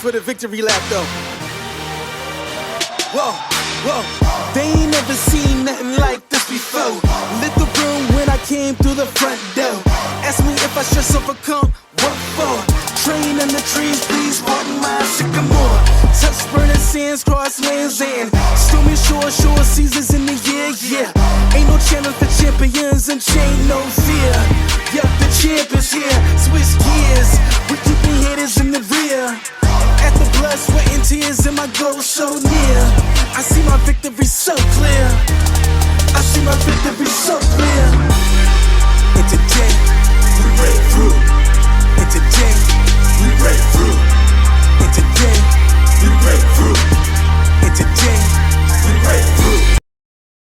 for the victory lap though. Whoa, whoa. They ain't never seen nothing like this before. Lit the room when I came through the front door. Ask me if I should overcome, what for? Train in the trees, please pardon my sycamore. Touch burning sands, cross lands and stormy shore seasons in the year, yeah. Ain't no challenge for champions and chain no fear. Yup, the champ is here, switch gears. We keeping haters in the rear. At the blood, sweat and tears and my goal so near. I see my victory so clear.